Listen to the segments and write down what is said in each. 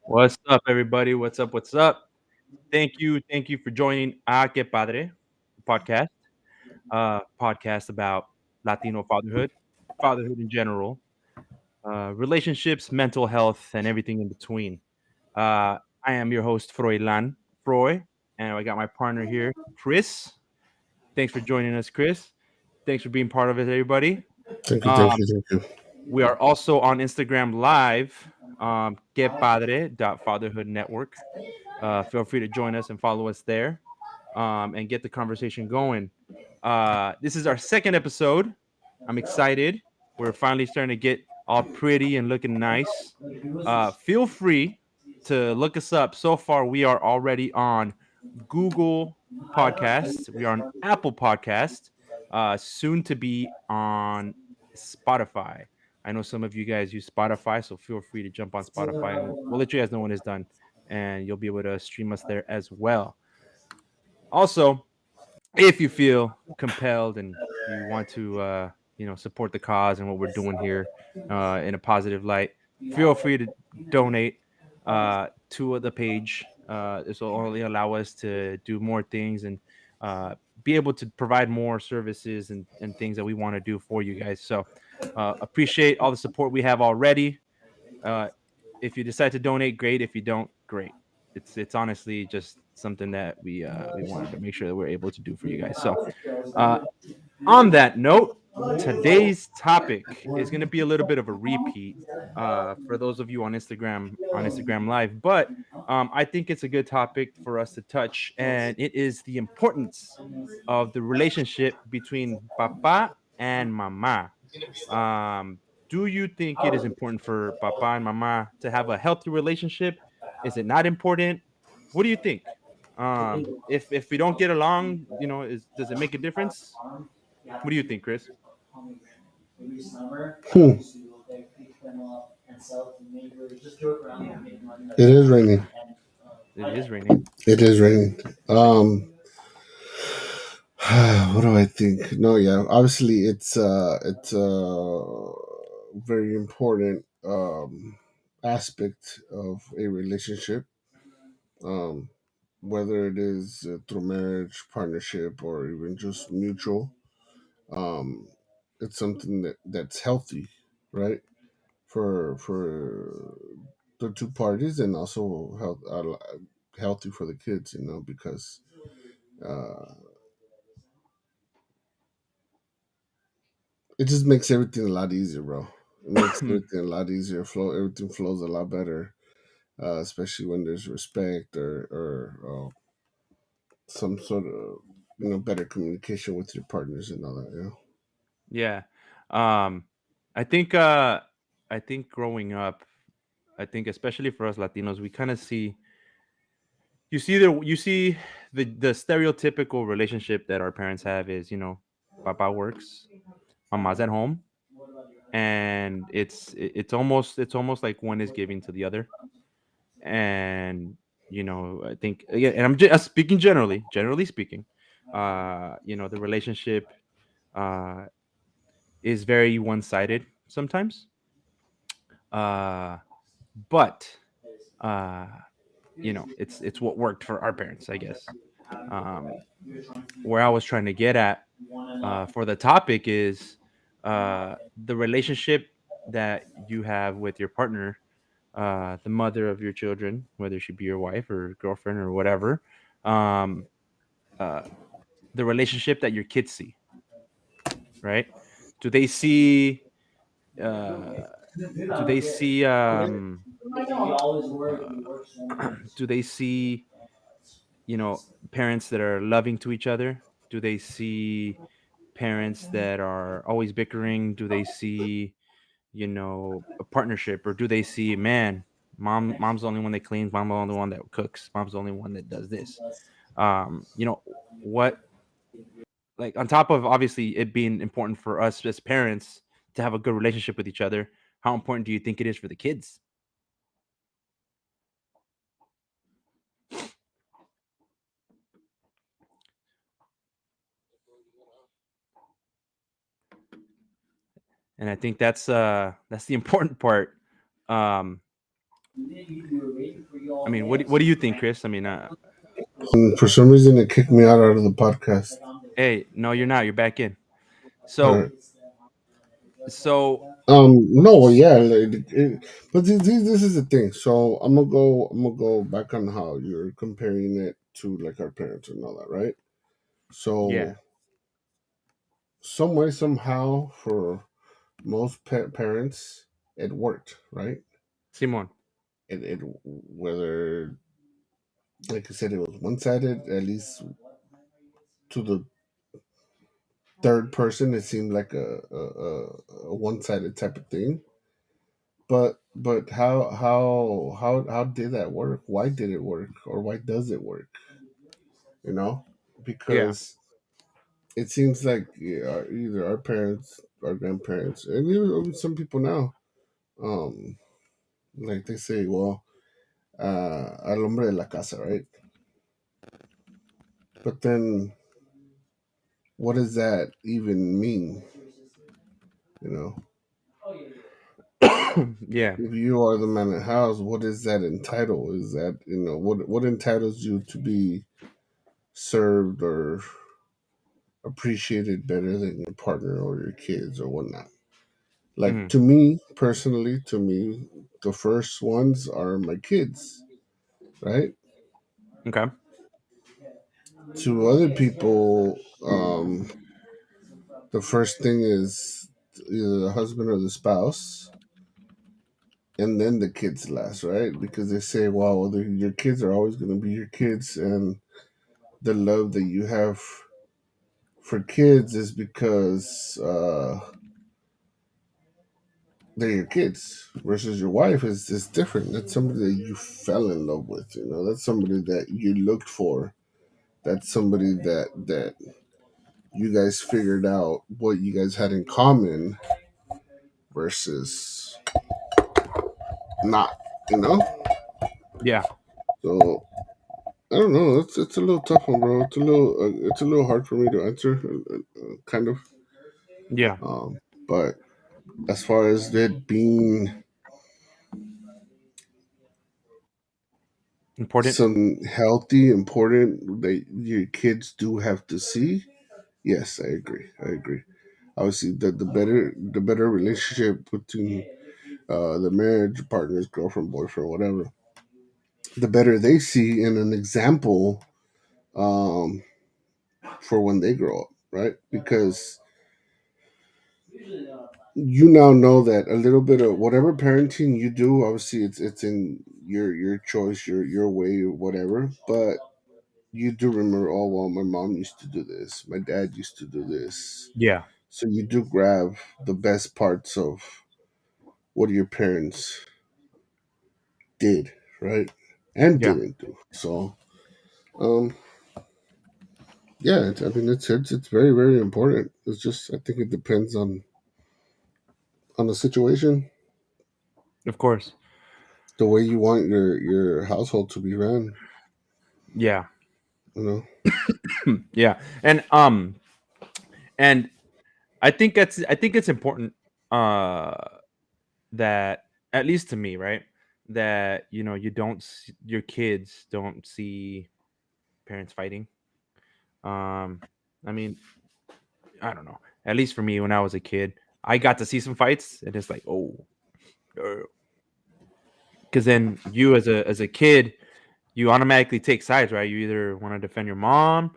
What's up, everybody? What's up? What's up? Thank you for joining Que Padre podcast. Podcast about Latino fatherhood, fatherhood in general, relationships, mental health, and everything in between. I am your host, Froilan Froy, and I got my partner here, Chris. Thanks for joining us, Chris. Thanks for being part of it, everybody. Thank you, thank Um, you, thank you. we are also on Instagram Live, Que Padre Fatherhood Network. Feel free to join us and follow us there, and get the conversation going. This is our second episode. I'm excited. We're finally starting to get all pretty and looking nice. Feel free to look us up. So far, we are already on Google Podcasts. We are on Apple Podcast. Soon to be on Spotify. I know some of you guys use Spotify, so feel free to jump on Spotify, and we'll let you guys know when it's done, and you'll be able to stream us there as well. Also, if you feel compelled and you want to, support the cause and what we're doing here in a positive light, feel free to donate to the page. This will only allow us to do more things and be able to provide more services and things that we want to do for you guys. So appreciate all the support we have already. Uh, if you decide to donate, great. If you don't, great. It's honestly just something that we wanted to make sure that we're able to do for you guys. So uh, on that note, today's topic is going to be a little bit of a repeat for those of you on Instagram Live, but I think it's a good topic for us to touch, and it is the importance of the relationship between papa and mama. Um, do you think it is important for papa and mama to have a healthy relationship? Is it not important? What do you think? If we don't get along, does it make a difference? What do you think, Chris? Hmm. It is raining. It is raining. It is raining. What do I think? No, yeah, obviously it's very important aspect of a relationship. Um, whether it is through marriage, partnership, or even just mutual. Um, it's something that's healthy, right? For the two parties, and also healthy for the kids, because uh, it just makes everything a lot easier, bro. It makes everything a lot easier. Everything flows a lot better, especially when there's respect or some sort of better communication with your partners and all that. Yeah. Um, I think uh, I think growing up, I think especially for us Latinos, we kind of see you see the stereotypical relationship that our parents have is, papa works, mama's at home, and it's almost like one is giving to the other. And I think, yeah, and I'm just speaking generally speaking, the relationship uh is very one-sided sometimes. uh but uh it's what worked for our parents, I guess. um where I was trying to get at for the topic is the relationship that you have with your partner, the mother of your children, whether she be your wife or girlfriend or whatever. um uh the relationship that your kids see, right? Do they see uh do they see do they see parents that are loving to each other? Do they see parents that are always bickering? Do they see a partnership, or do they see, man, mom's the only one that cleans, mom's the only one that cooks, mom's the only one that does this? What, like, on top of obviously it being important for us as parents to have a good relationship with each other, how important do you think it is for the kids? And I think that's the important part. Um, I mean, what do you think, Chris? I mean, And for some reason, it kicked me out of the podcast. hey, no, you're not. You're back in. All So right. so No, well, yeah, but this is the thing. So I'm gonna go back on how you're comparing it to like our parents and all that, right? yeah, So some way, somehow, for most parents, it worked, right? Simon. It whether, like I said, it was one sided, at least to the third person, it seemed like a one sided type of thing. But how did that work? Why did it work, or why does it work? You know, Yeah. because it seems like, yeah, either our parents, our grandparents, and even some people now, um, like they say, well, al hombre de la casa, right? But then, what does that even mean? You know, Yeah. if you are the man of the house, what does that entitle? Is that, what entitles you to be served or appreciated better than your partner or your kids or whatnot? Like, Hmm. to me personally, the first ones are my kids, right? Okay. To other people, the first thing is either the husband or the spouse, and then the kids last, right? Because they say, well, your kids are always going to be your kids, and the love that you have for kids is because they're your kids. Versus your wife is different. That's somebody that you fell in love with. That's somebody that you looked for. That's somebody that you guys figured out what you guys had in common versus not. You know. Yeah. So I don't know. It's a little tough one, bro. It's a little hard for me to answer, kind of. Yeah. But as far as it being Important. something healthy, important that your kids do have to see, yes, I agree. I agree. Obviously, the better relationship between the marriage partners, girlfriend, boyfriend, whatever, the better they see in an example, um, for when they grow up, right? Because you now know that a little bit of whatever parenting you do, obviously it's in your choice, your way, or whatever. But you do remember, oh well, my mom used to do this, my dad used to do this. Yeah. So you do grab the best parts of what your parents did, right? And Yeah. didn't do. So, um, yeah, I mean, it's very, very important. It's just, I think it depends on the situation, Of course. the way you want your household to be ran. Yeah. You know, Yeah. And I think it's important uh that, at least to me, right? That you don't your kids don't see parents fighting. Um I mean, I don't know. At least for me, when I was a kid, I got to see some fights, and it's like, oh, because then you as a kid, you automatically take sides, right? You either want to defend your mom,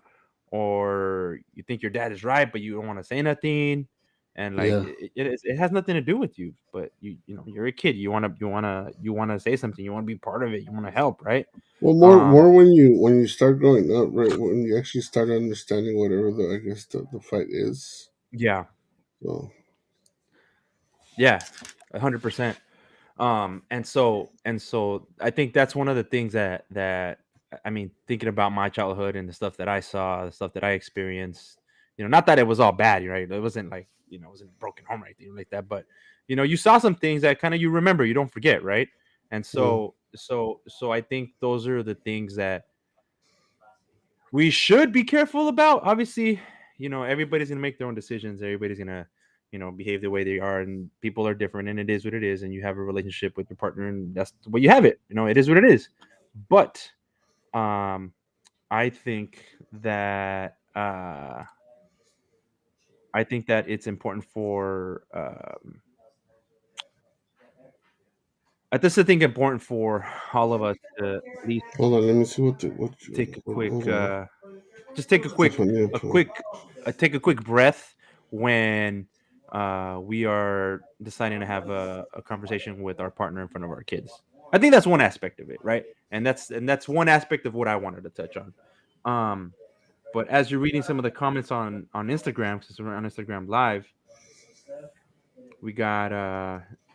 or you think your dad is right, but you don't want to say nothing. And like yeah. it has nothing to do with you, but you're a kid. You want to say something. You want to be part of it. You want to help, right? Well, more Um, more when you start growing up, right? When you actually start understanding whatever the, I guess, the fight is. yeah, So yeah, 100%. And so I think that's one of the things that I mean, thinking about my childhood and the stuff that I saw, the stuff that I experienced, not that it was all bad, right? It wasn't like, it wasn't a broken home or anything like that, but you saw some things that kind of you remember, you don't forget, right? And yeah. so I think those are the things that we should be careful about. Obviously, everybody's gonna make their own decisions. Everybody's gonna behave the way they are, and people are different, and it is what it is, and you have a relationship with your partner, and that's the way you have it. It is what it is. But um, I think that it's important for I just think important for all of us to at least Hold on, let me see take a quick hold on. just take Stephanie, a quick take a quick breath when we are deciding to have a conversation with our partner in front of our kids. I think that's one aspect of it, right? And that's one aspect of what I wanted to touch on. um but as you're reading some of the comments on Instagram, since we're on Instagram live, we got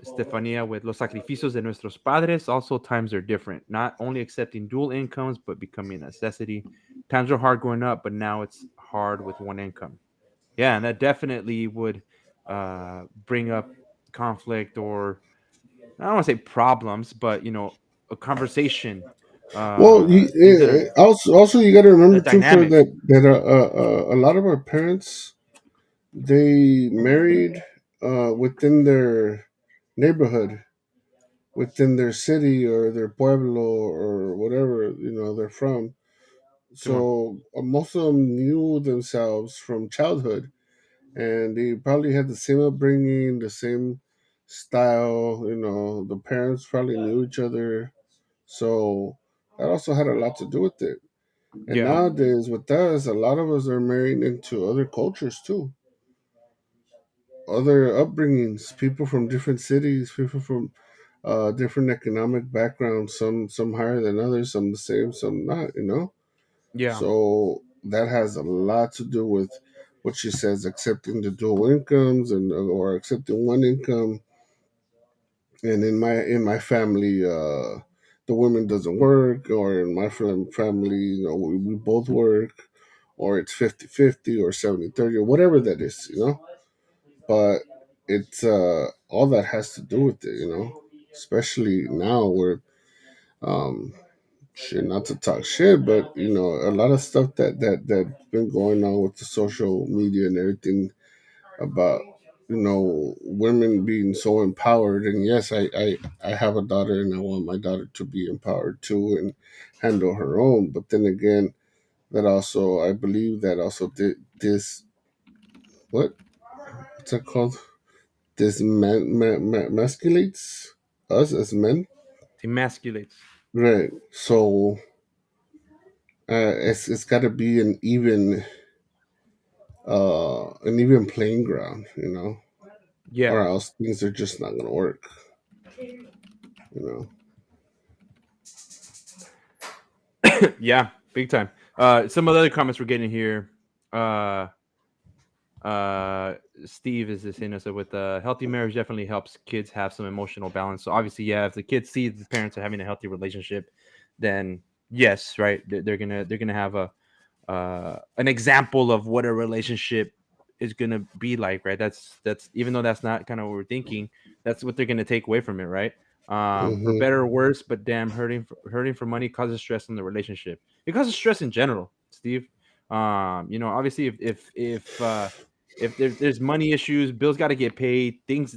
Stefania with Los sacrificios de nuestros padres. Also, times are different. Not only accepting dual incomes, but becoming a necessity. Times are hard growing up, but now it's hard with one income. Yeah, and that definitely would bring up conflict, or I don't want to say problems, but a conversation. well, Things that are also you got to a remember too for dynamic. a lot of our parents, they married within their neighborhood, within their city or their pueblo or whatever they're from. Simon. So most of them knew themselves from childhood, and they probably had the same upbringing, the same style. The parents probably knew each other, so that also had a lot to do with it. And Yeah, nowadays, with us, a lot of us are marrying into other cultures too, other upbringings, people from different cities, people from different economic backgrounds. Some higher than others, some the same, some not. yeah, So that has a lot to do with what she says, accepting the dual incomes and or accepting one income. And in my family, the woman doesn't work, or in my family, we both work, or it's 50-50 or 70-30 or whatever that is. But it's all that has to do with it. Especially now where um shit, not to talk shit, but a lot of stuff that's been going on with the social media and everything about women being so empowered. And yes, I have a daughter, and I want my daughter to be empowered too and handle her own. But then again, that also, I believe that also this what's that called? This masculates us as men, emasculates. right? So it's got to be an even playing ground, Yeah. or else things are just not gonna work, you know. Yeah, big time. Some of the other comments we're getting here. Uh, Steve is just saying us with a healthy marriage definitely helps kids have some emotional balance. So obviously, yeah, if the kids see the parents are having a healthy relationship, then yes, right, they're gonna have a an example of what a relationship is gonna be like, right? That's even though that's not kind of what we're thinking, that's what they're gonna take away from it, right? For Hmm. better or worse, but damn, hurting for money causes stress in the relationship. It causes stress in general, Steve. Obviously, if there's money issues, bills got to get paid, things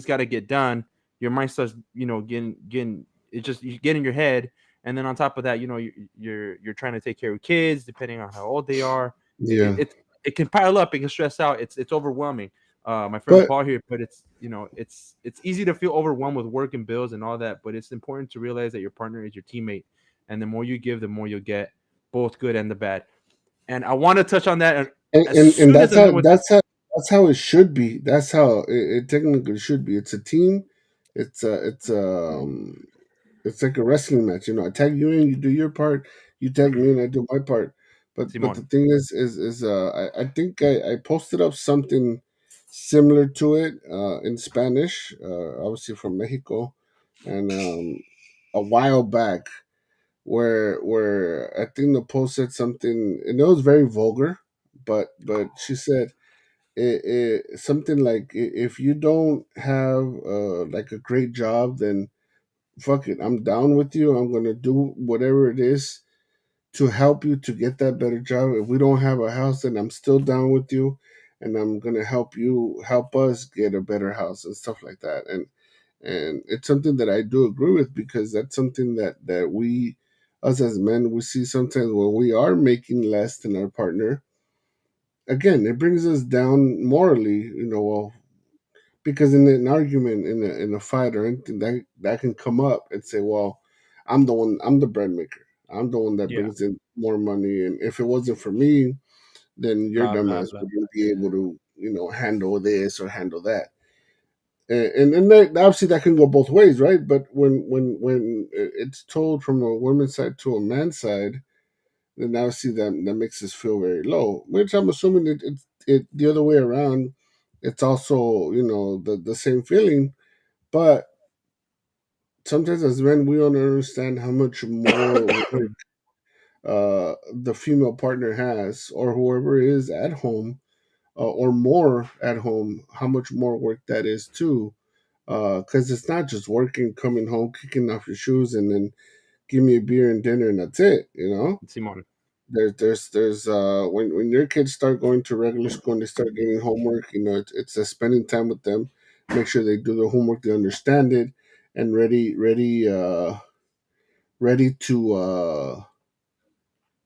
got to get done. Your mind starts, getting it just you get in your head, and then on top of that, you're trying to take care of kids, depending on how old they are. It Yeah, it, it can pile up. It can stress out. It's overwhelming. My friend but Paul here, but it's easy to feel overwhelmed with work and bills and all that. But it's important to realize that your partner is your teammate, and the more you give, the more you'll get, both good and the bad. And I want to touch on that as and soon as that's I'm how done with this. that's how it should be. That's how it technically should be. It's a team. It's like a wrestling match. I tag you in, you do your part. You tag me in, I do my part. But the Simon. thing is I think I posted up something similar to it in Spanish, obviously from Mexico, and a while back, where I think the post said something, and it was very vulgar, but she said something like, If you don't have like a great job, then fuck it, I'm down with you. I'm gonna do whatever it is to help you to get that better job. If we don't have a house, then I'm still down with you, and I'm gonna help us get a better house and stuff like that. And it's something that I do agree with, because that's something that we, us as men, we see sometimes when we are making less than our partner. Again, it brings us down morally, well, because in an argument, in a fight or anything, that can come up and say, well, I'm the bread maker, I'm the one that Yeah. brings in more money, and if it wasn't for me, then your Blah blah dumbass blah. wouldn't be able to, handle this or handle that. And that, obviously that can go both ways, right? But when it's told from a woman's side to a man's side, then obviously that makes us feel very low. Which I'm assuming it the other way around. It's also, the same feeling, but sometimes as men we don't understand how much more work the female partner has, or whoever is at home, or more at home, how much more work that is too. Because it's not just working, coming home, kicking off your shoes, and then give me a beer and dinner, and that's it. Simon. There's when your kids start going to regular school and they start getting homework, it's spending time with them, make sure they do their homework, they understand it, and ready to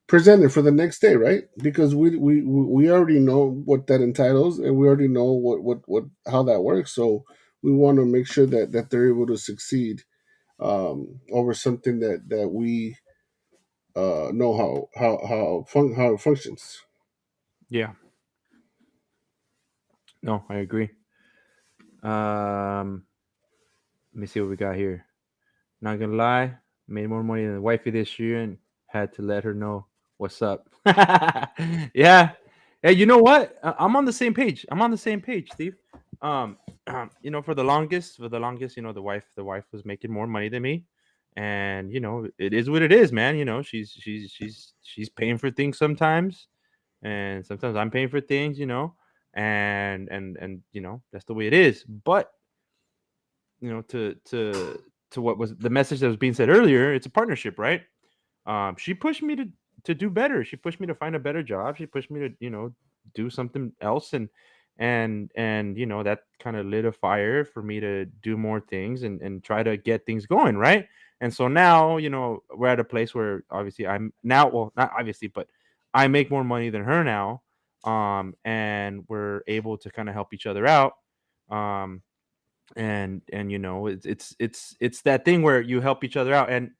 present it for the next day, right? Because we already know what that entitles, and we already know what how that works. So we want to make sure that they're able to succeed, over something that we know how it functions. Yeah. No, I agree. Let me see what we got here. Not gonna lie, made more money than the wifey this year and had to let her know what's up. Yeah. Hey, you know what? I'm on the same page. I'm on the same page, Steve. Um, for the longest, the wife was making more money than me, and it is what it is, man. She's paying for things sometimes, and sometimes I'm paying for things, and that's the way it is. But to what was the message that was being said earlier, it's a partnership, right? She pushed me to do better. She pushed me to find a better job. She pushed me to do something else, and that kind of lit a fire for me to do more things and try to get things going, right? And so now we're at a place where obviously I'm now, well, not obviously, but I make more money than her now, and we're able to kind of help each other out. Um and it's that thing where you help each other out, and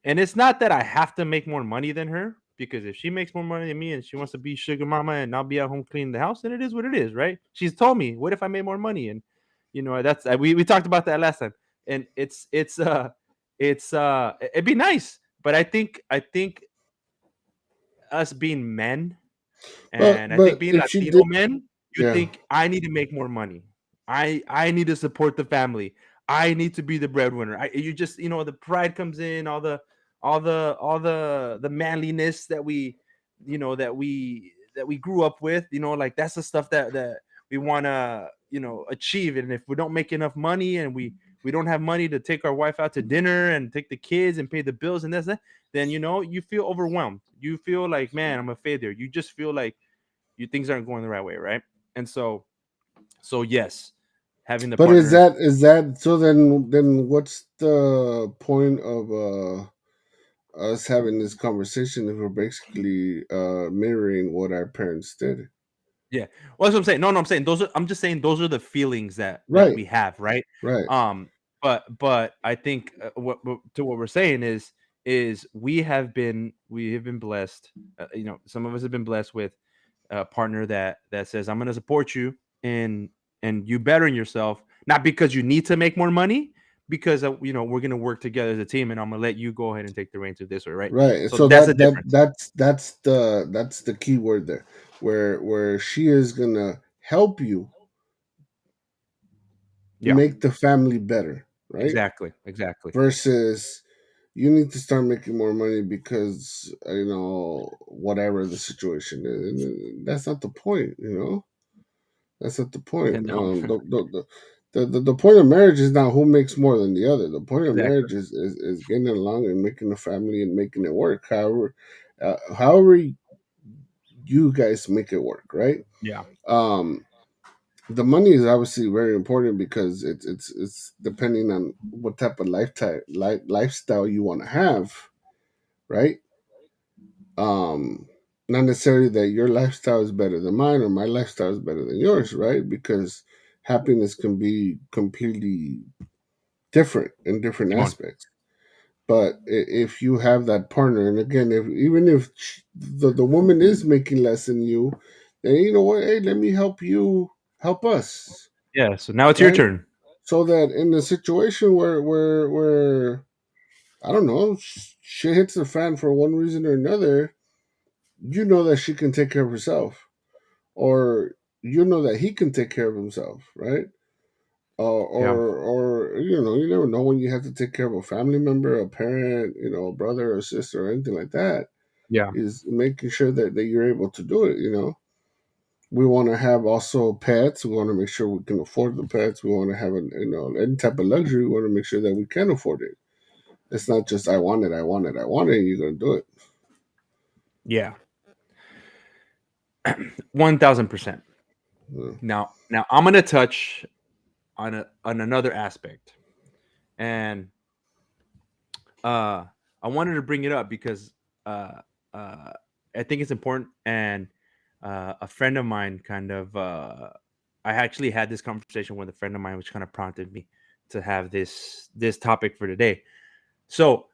it's not that I have to make more money than her, because if she makes more money than me and she wants to be sugar mama and I'll be at home cleaning the house, then it is what it is, right? She's told me, what if I made more money? And that's we talked about that last time, and it'd be nice, but I think us being men, and I think But being if she Latino did, men, you yeah. think I need to make more money. I need to support the family. I need to be the breadwinner. You just the pride comes in, all the manliness that we grew up with. Like that's the stuff that we want to achieve. And if we don't make enough money and we don't have money to take our wife out to dinner and take the kids and pay the bills and that's that, then you feel overwhelmed. You feel like, man, I'm a failure. You just feel like things aren't going the right way, right? And so yes, having the But is partner. that so? Then what's the point of us having this conversation if we're basically mirroring what our parents did? Yeah, well, that's what I'm saying. No, I'm saying I'm just saying those are the feelings that Right, we have, right? right, But I think what we're saying is we have been blessed. Some of us have been blessed with a partner that says, I'm going to support you and you bettering yourself, not because you need to make more money, because we're going to work together as a team, and I'm going to let you go ahead and take the reins of this way, right? right. So So that's a that that difference. that's the key word there, where she is gonna help you Yeah, make the family better, right? exactly, exactly. Versus you need to start making more money because whatever the situation is. And that's not the point. That's not the point. And no, The point of marriage is not who makes more than the other. The point of exactly. marriage is getting along and making a family and making it work. However you guys make it work, right? Yeah. Um, the money is obviously very important because it's depending on what type of lifestyle you want to have, right? Um, Not necessarily that your lifestyle is better than mine or my lifestyle is better than yours, right? Because happiness can be completely different in different Simon. aspects. But if you have that partner, and again, if even if the woman is making less than you, then you know what? Hey, let me help you help us, Yeah. So now it's your right? turn. So that in a situation where I don't know, shit hits the fan for one reason or another, you know that she can take care of herself, or you know that he can take care of himself, right? Yeah. Or you know, you never know when you have to take care of a family member, a parent, you know, a brother or sister or anything like that. Yeah. Is making sure that you're able to do it. You know, we want to have also pets. We want to make sure we can afford the pets. We want to have any type of luxury. We want to make sure that we can afford it. It's not just I want it, I want it, I want it. And you're gonna do it. Yeah. 1000%. Yeah. Now I'm gonna touch on another aspect, and I wanted to bring it up because uh, uh, I think it's important. And a friend of mine I actually had this conversation with a friend of mine, which kind of prompted me to have this topic for today. So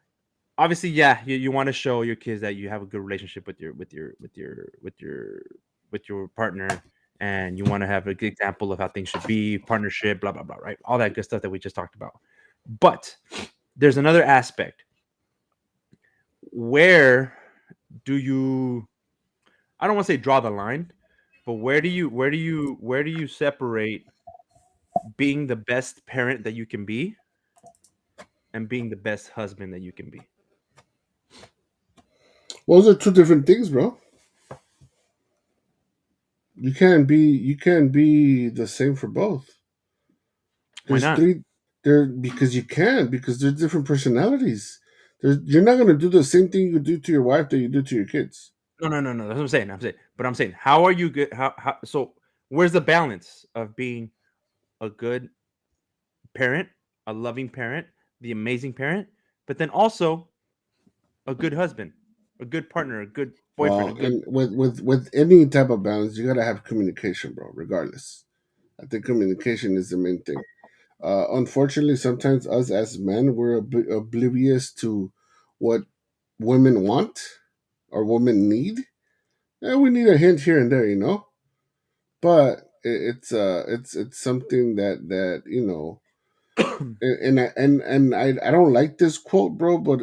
obviously, yeah, you want to show your kids that you have a good relationship with your partner, and you want to have a good example of how things should be, partnership, blah blah blah, right? All that good stuff that we just talked about. But there's another aspect. Where do you, I don't want to say draw the line, but where do you separate being the best parent that you can be and being the best husband that you can be? Well, those are two different things, bro. You can't be the same for both. Why There's not? three there because you can because there's different personalities. You're not gonna do the same thing you do to your wife that you do to your kids. No. That's what I'm saying. But I'm saying, how are you good? So where's the balance of being a good parent, a loving parent, the amazing parent, but then also a good husband, a good partner, a good boyfriend, a Well, good. and with any type of balance, you gotta have communication, bro. Regardless, I think communication is the main thing. Unfortunately, sometimes us as men we're oblivious to what women want or women need, and we need a hint here and there, you know. But it's something that you know, and I don't like this quote, bro, but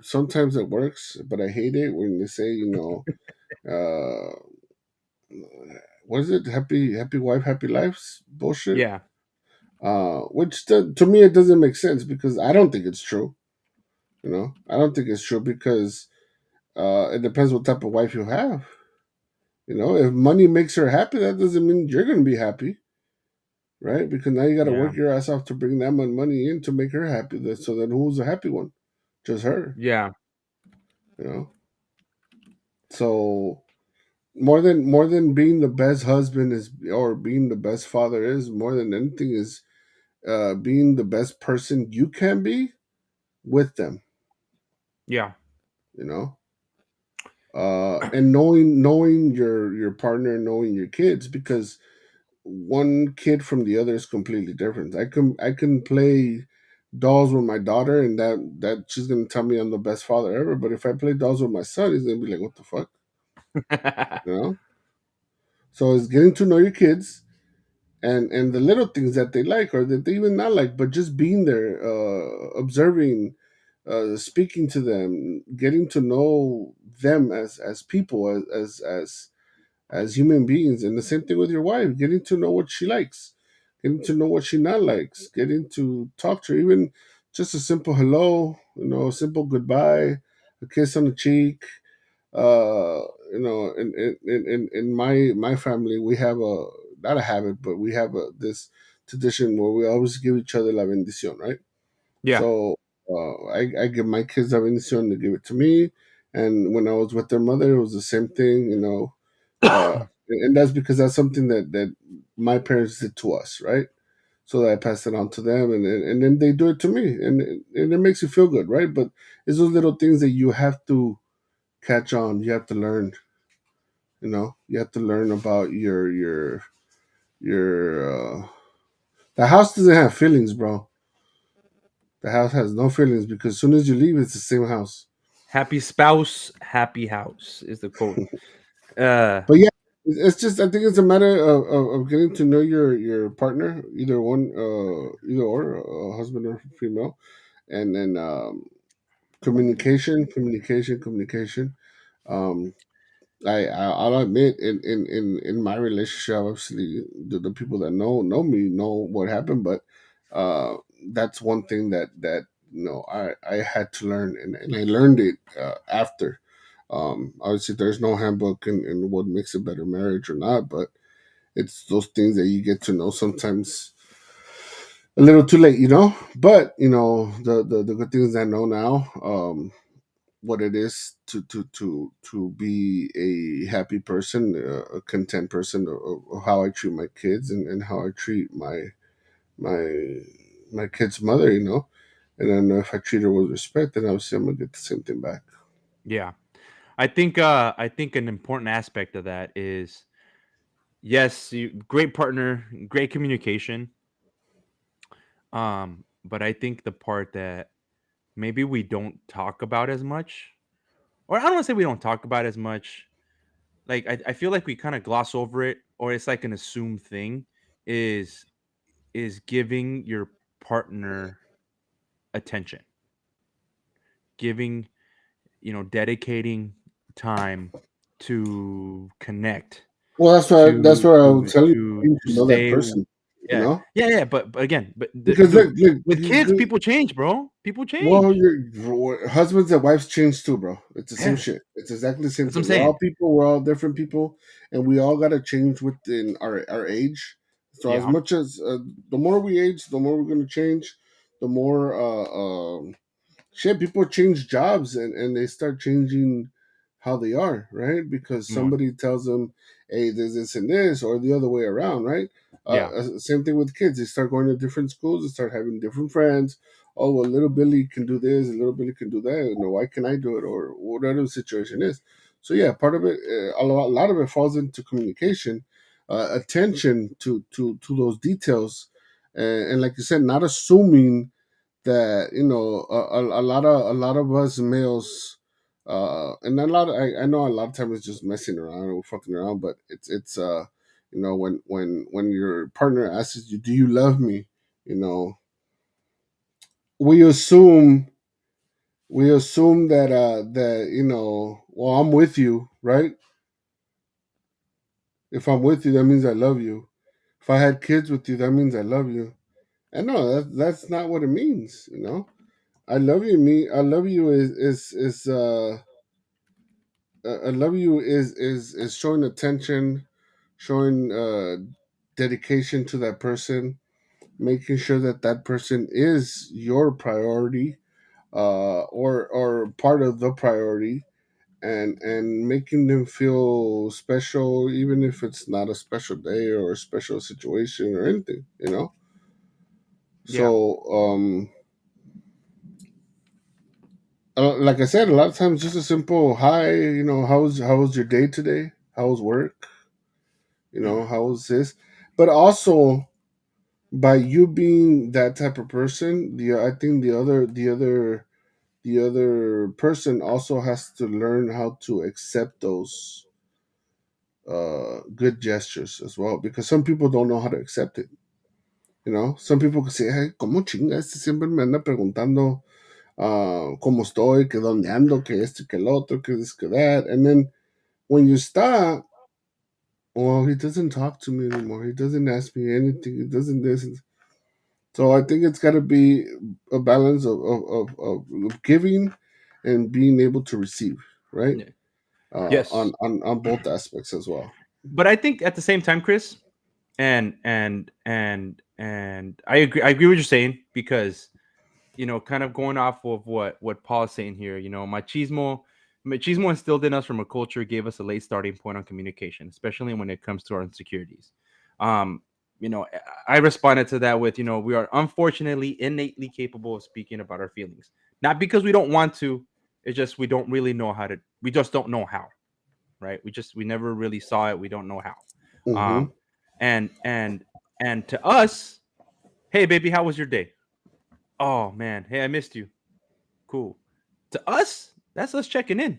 sometimes it works. But I hate it when they say, you know, what is it? Happy wife, happy lives bullshit. Yeah, Which to me it doesn't make sense because I don't think it's true. You know, I don't think it's true because it depends what type of wife you have. You know, if money makes her happy, that doesn't mean you're gonna be happy, right? Because now you got to yeah, work your ass off to bring that much money in to make her happy. So then, who's the happy one? Just her, yeah, you know. So more than being the best husband is or being the best father is more than anything is being the best person you can be with them, yeah, you know. And knowing your partner, knowing your kids, because one kid from the other is completely different. I can play dolls with my daughter, and that she's gonna tell me I'm the best father ever. But if I play dolls with my son, he's gonna be like, "What the fuck," you know. So it's getting to know your kids and the little things that they like or that they even not like, but just being there, observing, speaking to them, getting to know them as people, as human beings, and the same thing with your wife, getting to know what she likes, getting to know what she not likes, getting to talk to her, even just a simple hello, you know, a simple goodbye, a kiss on the cheek. uh in my family we have a not a habit, but we have this tradition where we always give each other la bendición, right? yeah, So I give my kids la bendición, they give it to me, and when I was with their mother it was the same thing, you know. And that's because that's something that my parents did to us, right? So that I pass it on to them, and then they do it to me, and it makes you feel good, right? But it's those little things that you have to catch on. You have to learn. You have to learn about your. The house doesn't have feelings, bro. The house has no feelings because as soon as you leave, it's the same house. Happy spouse, happy house is the quote. But yeah, it's just I think it's a matter of getting to know your partner, either or husband or female, and then communication. Um, I'll admit in my relationship, obviously the people that know me know what happened, but uh, that's one thing that I had to learn, and I learned it after. Obviously, there's no handbook in what makes a better marriage or not, but it's those things that you get to know sometimes a little too late, But the good things I know now. What it is to be a happy person, a content person, of how I treat my kids and how I treat my my kid's mother, And then if I treat her with respect, then obviously I'm gonna get the same thing back. Yeah. I think an important aspect of that is, yes, great partner, great communication. But I think the part that maybe we don't talk about as much, or I don't want to say we don't talk about as much, like I feel like we kind of gloss over it, or it's like an assumed thing, is giving your partner attention, giving, dedicating time to connect, Well, that's to why I would tell you to to know that stay. person, you Yeah, know, yeah, yeah. But again, but because look, with kids, people change, bro. People well, change. your husbands and wives change too, bro. It's the same Yeah, shit. It's exactly the same that's what I'm thing. We're all saying. people. We're all different people, and we all gotta change within our age. So as Yeah, much as the more we age, the more we're gonna change. The more shit, people change jobs and they start changing how they are, right? Because more. somebody tells them, hey, there's this and this, or the other way around, right? Yeah, Same thing with kids. They start going to different schools, they start having different friends. Oh, well, little Billy can do this, and little Billy can do that. Why can I do it? Or whatever the situation is. So, yeah, part of it, a lot of it falls into communication, attention to those details. And like you said, not assuming that a lot of us males and a lot of, I know a lot of times it's just messing around or fucking around, but it's when your partner asks you, do you love me, you know we assume that well, I'm with you, right? If I'm with you, that means I love you. If I had kids with you, that means I love you. And no, that's not what it means. I love you I love you is showing attention, showing dedication to that person, making sure that that person is your priority, or part of the priority, and making them feel special, even if it's not a special day or a special situation or anything. yeah, So, like I said, a lot of times just a simple hi. How was your day today? How was work? How was this? But also, by you being that type of person, I think the other person also has to learn how to accept those good gestures as well, because some people don't know how to accept it. Some people can say, hey, ¿cómo chinga? Este siempre me anda preguntando cómo estoy, que dónde ando, que esto, que el otro, que this, que that. And then when you stop, well, he doesn't talk to me anymore. He doesn't ask me anything. He doesn't this. So I think it's got to be a balance of giving and being able to receive, right? yeah. Yes. On both aspects as well. But I think at the same time, Chris, and I agree with what you're saying, because kind of going off of what Paul's saying here, machismo. Machismo instilled in us from a culture gave us a late starting point on communication, especially when it comes to our insecurities. Um, I responded to that with, we are unfortunately innately capable of speaking about our feelings, not because we don't want to. It's just we don't really know how to. We just don't know how, right? We never really saw it. We don't know how. Mm-hmm. Um, and to us, hey baby, how was your day? Oh man, hey, I missed you. Cool. To us, that's us checking in.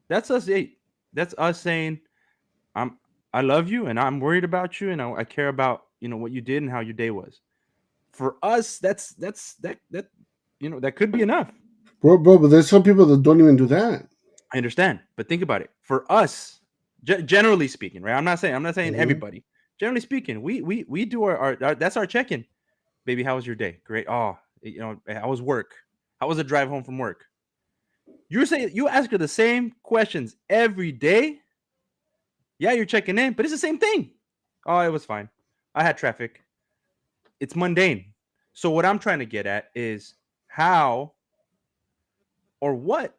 That's us. Hey, that's us saying, I'm I love you and I'm worried about you and I care about what you did and how your day was. For us, that could be enough. Bro, but there's some people that don't even do that. I understand, but think about it. For us, generally speaking, right? I'm not saying Mm-hmm. everybody. Generally speaking, we do our that's our check in. Baby, how was your day? Great. Oh, how was work? How was the drive home from work? You're saying you ask her the same questions every day. Yeah, you're checking in, but it's the same thing. Oh, it was fine. I had traffic. It's mundane. So what I'm trying to get at is how or what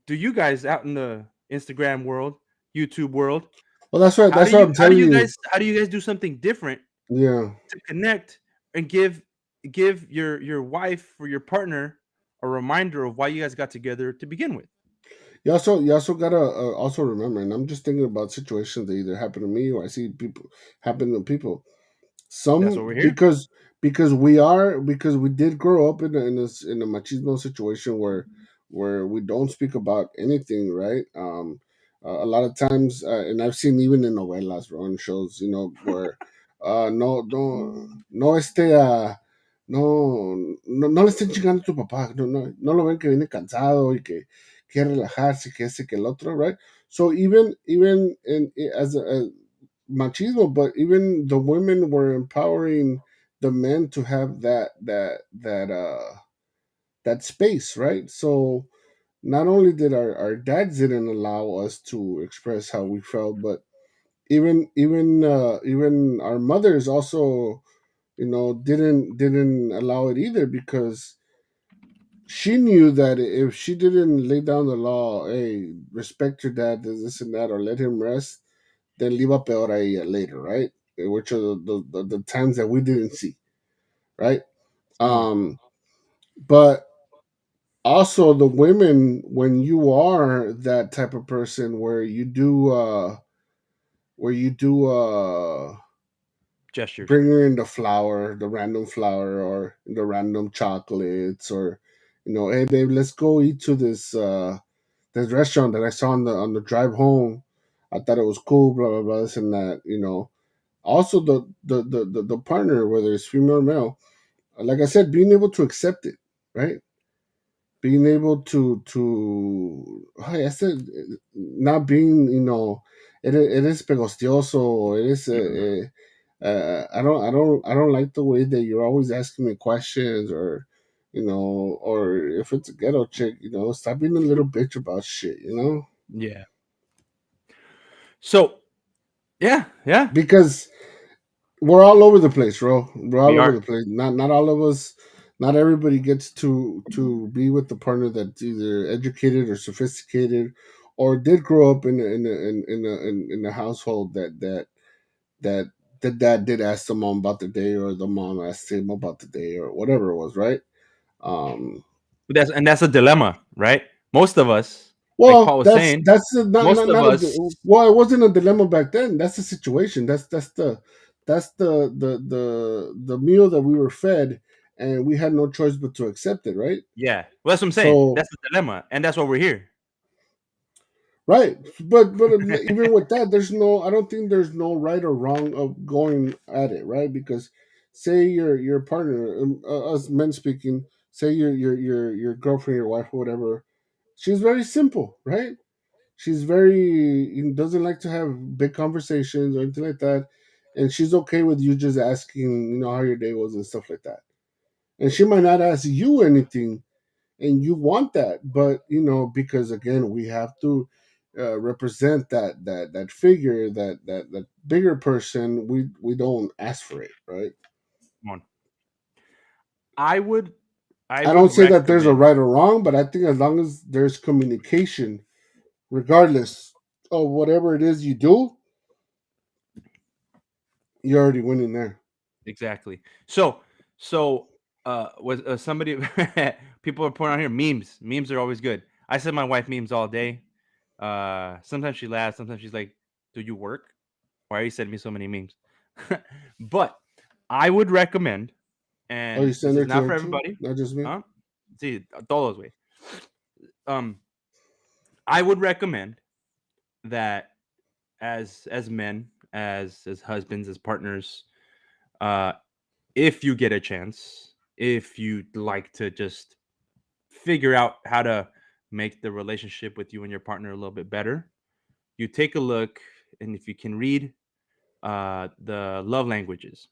do you guys out in the Instagram world, YouTube world, Well, that's right. how do That's what you I'm how do telling you you. guys how do you guys do something different Yeah. to connect and give your wife or your partner a reminder of why you guys got together to begin with? You also gotta also remember, and I'm just thinking about situations that either happen to me or I see people happen to people. That's Some what we're here. because we did grow up in a machismo situation where we don't speak about anything, right? A lot of times, and I've seen even in novelas or on shows, where no le estén chingando a tu papá, no lo ven que viene cansado y que quiere relajarse, que ese que el otro, right? So even as machismo, but even the women were empowering the men to have that space, right? So not only did our dads didn't allow us to express how we felt, but even our mothers also, didn't allow it either, because she knew that if she didn't lay down the law, hey, respect your dad, this and that, or let him rest, then le iba peor a ella later, right? Which are the times that we didn't see, right? Simón. Um, but also the women, when you are that type of person where you do Gestures. bring her in the random flower or the random chocolates, or hey babe, let's go eat to this restaurant that I saw on the drive home. I thought it was cool, blah blah blah, this and that. Also the partner, whether it's female or male, like I said, being able to accept it, right? Being able to I said, not being, it is pegostioso, it is I don't like the way that you're always asking me questions, or if it's a ghetto chick, stop being a little bitch about shit. Yeah. So yeah, yeah, Because we're all over the place, bro. We're all we over are. the place. Not all of us. Not everybody gets to be with the partner that's either educated or sophisticated, or did grow up in a household that the dad did ask the mom about the day, or the mom asked him about the day, or whatever it was, right? Um, That's a dilemma, right? Most of us, like well, Paul was that's saying, that's a, not most not of not a us, well, it wasn't a dilemma back then. That's the situation. That's the meal that we were fed, and we had no choice but to accept it, right? yeah. Well, that's what I'm saying. So That's the dilemma, and that's why we're here. right, but even with that, I don't think there's no right or wrong of going at it, right? Because say your partner, us men speaking, say your girlfriend, your wife, or whatever, she's very simple, right? She's very doesn't like to have big conversations or anything like that, and she's okay with you just asking, how your day was and stuff like that. And she might not ask you anything, and you want that, but because again, we have to represent that figure, that bigger person. We don't ask for it, right? Come on. I would I I don't would say that there's a recommend right or wrong, but I think as long as there's communication, regardless of whatever it is you do, you're already winning there. exactly. So was somebody people are putting on here memes. Memes are always good. I send my wife memes all day. Sometimes she laughs, sometimes she's like, "Do you work? Why are you sending me so many memes?" But I would recommend, Oh, you and this send is her to not her for too, everybody, not just me. huh? See, todos way. Um, I would recommend that as men, as husbands, as partners, uh, if you get a chance, if you'd like to just figure out how to make the relationship with you and your partner a little bit better, you take a look, and if you can read the love languages.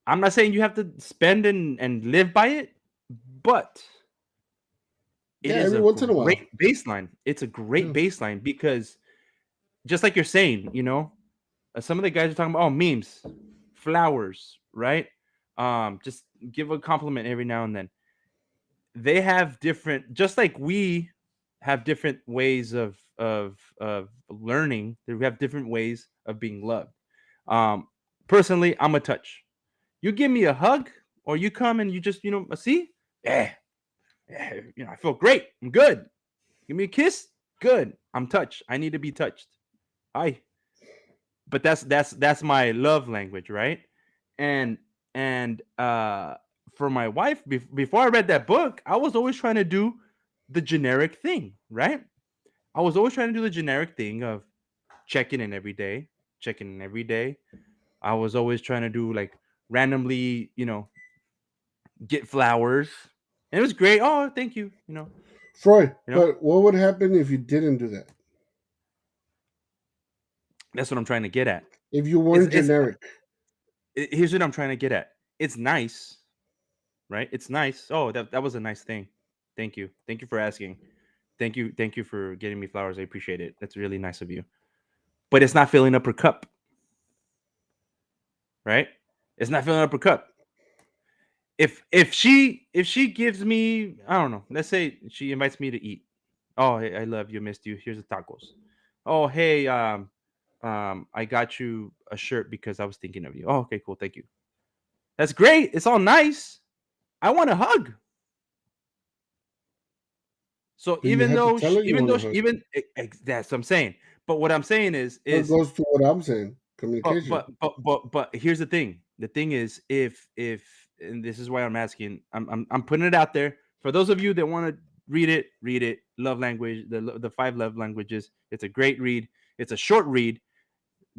I'm not saying you have to spend and live by it, but it Yeah, is every a once in a great while. baseline. It's a great Yeah. baseline because just like you're saying, some of the guys are talking about memes, flowers, right? Just give a compliment every now and then. They have different, just like we have different ways of learning. We have different ways of being loved. Um, Personally, I'm a touch. You give me a hug, or you come and you just see, yeah, yeah, I feel great. I'm good. Give me a kiss, good. I'm touched. I need to be touched. I But that's my love language, right? And for my wife, before I read that book, I was always trying to do the generic thing, right? I was always trying to do the generic thing of checking in every day, checking in every day. I was always trying to do like randomly, get flowers, and it was great. Oh, thank you. Freud, You know but what would happen if you didn't do that? that's what I'm trying to get at. If you It's weren't it's generic? Here's what I'm trying to get at. It's nice, right? It's nice. Oh, that was a nice thing. Thank you. Thank you for asking. Thank you for getting me flowers. I appreciate it. That's really nice of you. But it's not filling up her cup, right? It's not filling up her cup. If she gives me, I don't know, let's say she invites me to eat. Oh, hey, I love you, missed you. Here's the tacos. Oh, hey, I got you a shirt because I was thinking of you. Oh, okay, cool, thank you. That's great. It's all nice. I want a hug. So But you even had to though tell she, her you even want though to she, hug. even that's what I'm saying. But what I'm saying is So it is goes to what I'm saying: but communication. but but but but here's the thing. The thing is, if and this is why I'm asking, I'm putting it out there for those of you that want to read it. Read it. Love language, the five love languages. It's a great read. It's a short read.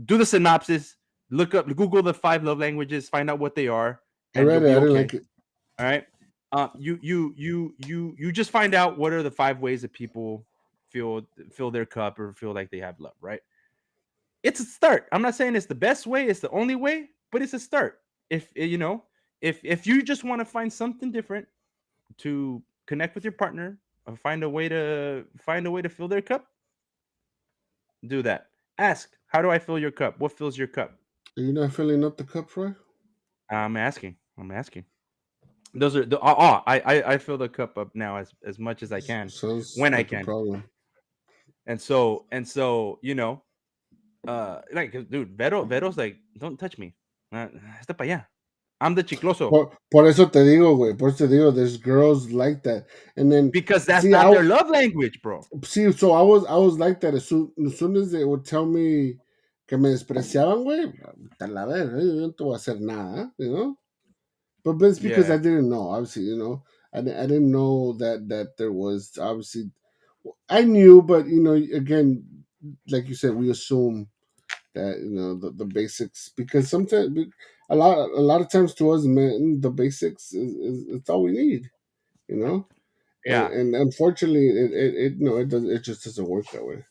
Do the synopsis. Look up, Google the five love languages. Find out what they are, I and you'll read it. be I didn't okay. like it. All right. You just find out what are the five ways that people feel fill their cup or feel like they have love. Right. It's a start. I'm not saying it's the best way, it's the only way, but it's a start. If you just want to find something different to connect with your partner or find a way to fill their cup, do that. Ask, how do I fill your cup? What fills your cup? Are you not filling up the cup, Freud? I'm asking. I'm asking. Those are the I fill the cup up now as much as I can Sounds when I like a can. problem. And so like dude, Vero's like, don't touch me. Está para allá. I'm the chicloso. Por eso te digo, güey. Por eso te digo, there's girls like that. And then, Because that's see, not their love language, bro. so I was like that as soon as they would tell me que me despreciaban, güey. A la verga, yo no te voy a hacer nada, you know. But it's because Yeah, I didn't know. Obviously, I didn't know that there was obviously. I knew, but again, like you said, we assume that the basics because sometimes a lot of times to us men the basics is it's all we need, you know. and, yeah. and unfortunately it no it does it just doesn't work that way.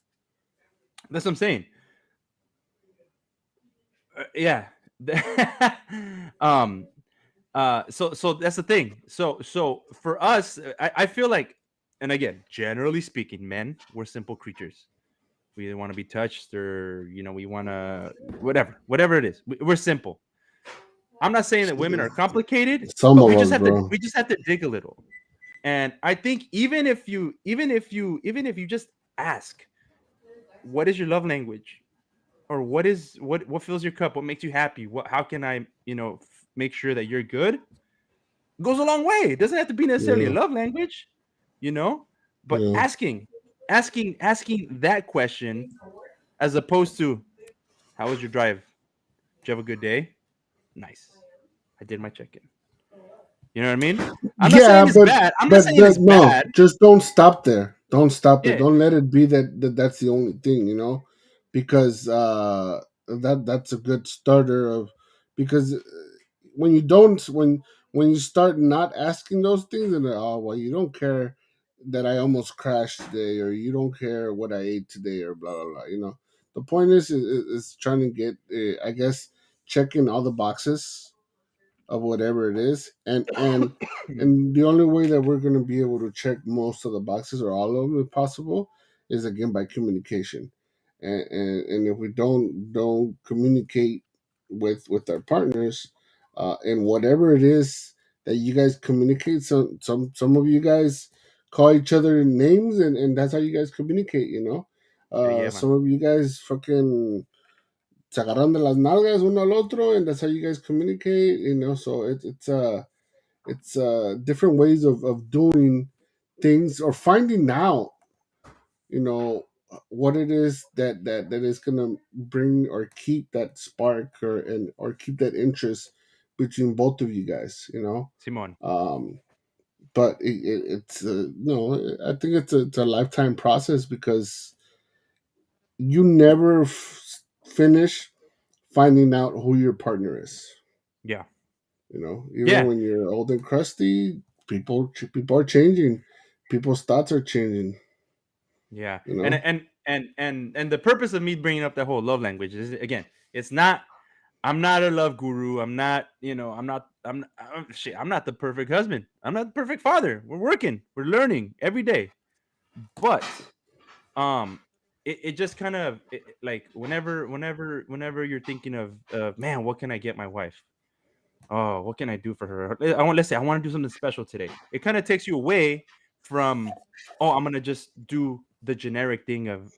That's what I'm saying. Yeah. um. So that's the thing. So for us, I feel like, and again, generally speaking, men, we're simple creatures. We either want to be touched or we want to whatever it is. We're simple. I'm not saying that women are complicated, Some but of us, bro. we just have to dig a little. And I think even if you just ask, what is your love language? Or what fills your cup? What makes you happy? What how can I, make sure that you're good? Goes a long way. It doesn't have to be necessarily a Yeah, love language, you know, but yeah, asking that question as opposed to how was your drive? Did you have a good day? Nice. I did my check in. You know what I mean? I'm not yeah. saying it's bad. I'm not But saying it's no, bad. just don't stop there. Don't stop there. Yeah. Don't let it be that's the only thing. Because that's a good starter of because when you don't when you start not asking those things and oh well you don't care that I almost crashed today or you don't care what I ate today or blah blah blah. The point is trying to get I guess checking all the boxes of whatever it is, and the only way that we're going to be able to check most of the boxes or all of them if possible is again by communication, and if we don't communicate with our partners, and whatever it is that you guys communicate, some of you guys call each other names, and that's how you guys communicate. Yeah, man. Some of you guys fucking se agarran de las nalgas uno al otro, and that's how you guys communicate. So it's different ways of doing things or finding out, you know, what it is that is gonna bring or keep that spark or keep that interest between both of you guys. Simon. Um, but it's no, I think it's a lifetime process because you never finish finding out who your partner is. Yeah. Even Yeah. when you're old and crusty, people are changing. People's thoughts are changing. Yeah. You And know. the purpose of me bringing up that whole love language is, again, it's not, I'm not a love guru. I'm not, shit, I'm not the perfect husband. I'm not the perfect father. We're working. We're learning every day. But it just kind of like whenever you're thinking of man, what can I get my wife? Oh, what can I do for her? Let's say I want to do something special today. It kind of takes you away from, oh, I'm gonna just do the generic thing of,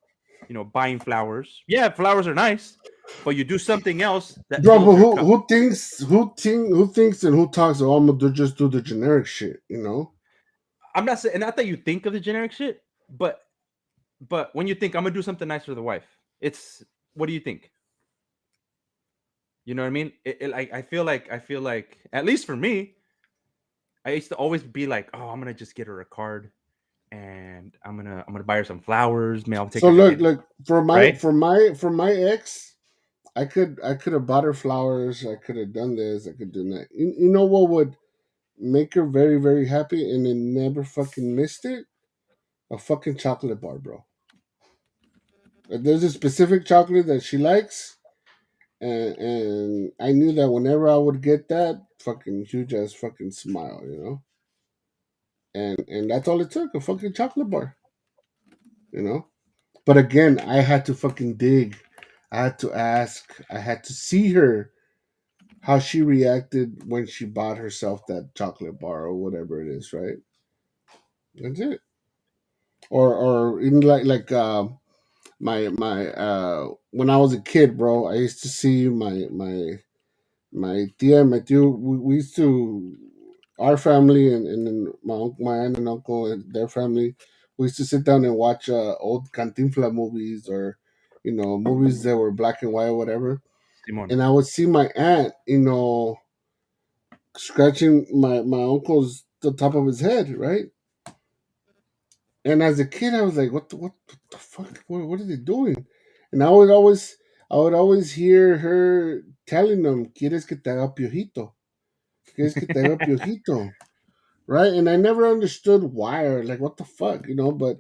buying flowers. Yeah, flowers are nice, but you do something else that Bro, fills but her cup. who thinks and who talks? Oh, I'm gonna just do the generic shit. I'm not saying not that you think of the generic shit, but when you think I'm gonna do something nice for the wife, it's, what do you think? You know what I mean? Like, I feel like at least for me, I used to always be like, oh, I'm gonna just get her a card, and I'm gonna buy her some flowers. Maybe I'll take So her to look, dinner, look right? for my ex, I could have bought her flowers. I could have done this. I could do that. You know what would make her very very happy and then never fucking missed it? A fucking chocolate bar, bro. There's a specific chocolate that she likes, and I knew that whenever I would get that fucking huge ass fucking smile, and that's all it took, a fucking chocolate bar, you know. But again, I had to fucking dig, I had to ask, I had to see her how she reacted when she bought herself that chocolate bar or whatever it is, right? That's it. Or even my when I was a kid, bro, I used to see my tia and my tio, we used to, our family and then my aunt and uncle and their family, we used to sit down and watch old Cantinfla movies or, movies that were black and white or whatever. Simon. And I would see my aunt, scratching my uncle's, the top of his head, right? And as a kid, I was like, what the fuck? What are they doing? And I would always hear her telling them, ¿Quieres que te haga piojito? ¿Quieres que te haga piojito? Right? And I never understood why or like what the fuck, but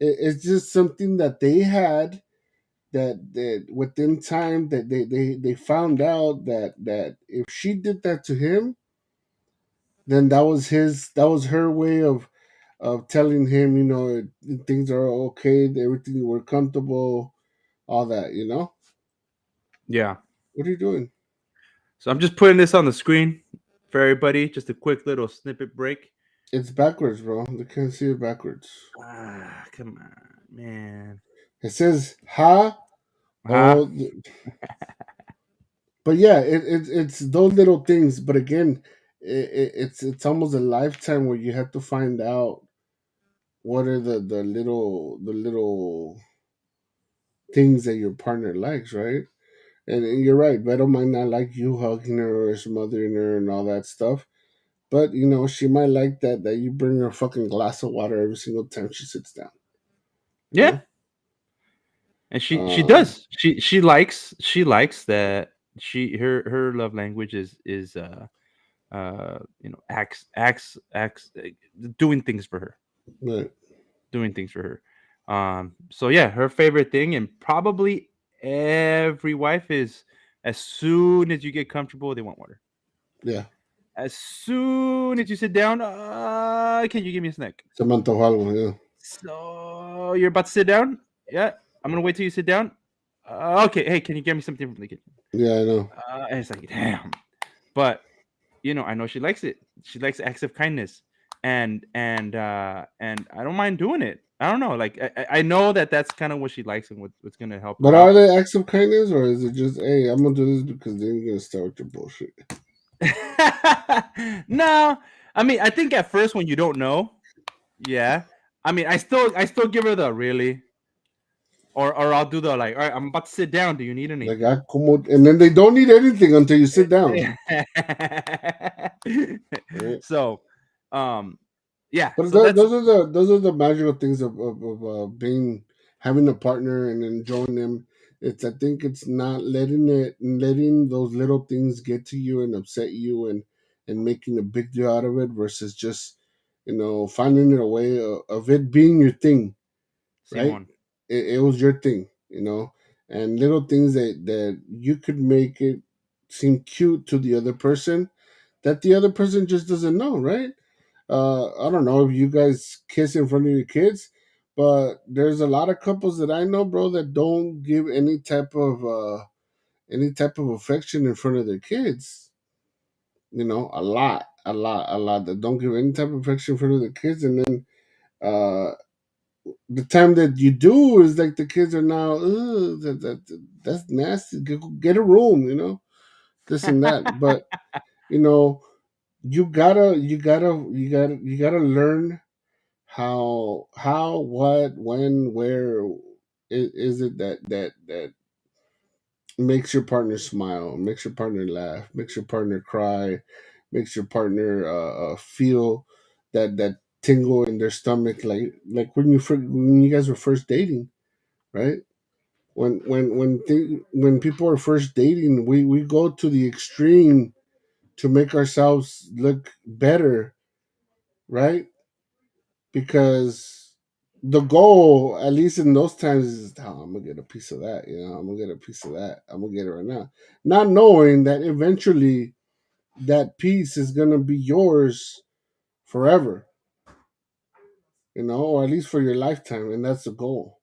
it's just something that they had that within time that they found out that if she did that to him, then that was her way of telling him, things are okay, everything we're comfortable, all that. Yeah. What are you doing? So I'm just putting this on the screen for everybody. Just a quick little snippet break. It's backwards, bro. They can't see it backwards. Ah, come on, man. It says ha Huh? oh, but yeah, it's those little things. But again, it's almost a lifetime where you have to find out what are the little things that your partner likes, right? And you're right. Beto might not like you hugging her or smothering her and all that stuff. But she might like that you bring her a fucking glass of water every single time she sits down. You Yeah, know, and she um, does. She likes that. Her love language is acts doing things for her, but doing things for her. So yeah, her favorite thing, and probably every wife is, as soon as you get comfortable, they want water. yeah, As soon as you sit down, can you give me a snack? se me antojó algo. Yeah, So you're about to sit down? Yeah, I'm gonna wait till you sit down. Okay, hey, can you get me something from the kitchen? yeah, I know. And it's like, damn. But I know she likes it. She likes acts of kindness, and I don't mind doing it. I don't know, like I know that that's kind of what she likes and what's gonna help But her are out. they acts of kindness, or is it just, hey, I'm gonna do this because then you're gonna start with your bullshit? No, I mean, I think at first when you don't know, yeah. I mean, I still give her the really, or I'll do the like, all right, I'm about to sit down. Do you need Like, anything? and then they don't need anything until you sit down. Right? So, um, yeah. But So that's those are the magical things of being having a partner and enjoying them. It's I think it's not letting those little things get to you and upset you and making a big deal out of it versus just finding a way of it being your thing, right? Simon. It was your thing, and little things that you could make it seem cute to the other person that the other person just doesn't know, right? I don't know if you guys kiss in front of your kids, but there's a lot of couples that I know, bro, that don't give any type of affection in front of their kids. A lot that don't give any type of affection in front of their kids, and then uh, the time that you do is like the kids are now, "Ugh, that's nasty. Get a room, this and that." But you know, you gotta learn how, what, when, where is it that makes your partner smile, makes your partner laugh, makes your partner cry, makes your partner feel that tingle in their stomach, like when you guys were first dating, right? When people are first dating, we go to the extreme to make ourselves look better, right? Because the goal, at least in those times, is, oh, I'm gonna get a piece of that. I'm gonna get a piece of that. I'm gonna get it right now, not knowing that eventually that piece is gonna be yours forever. Or at least for your lifetime, and that's the goal.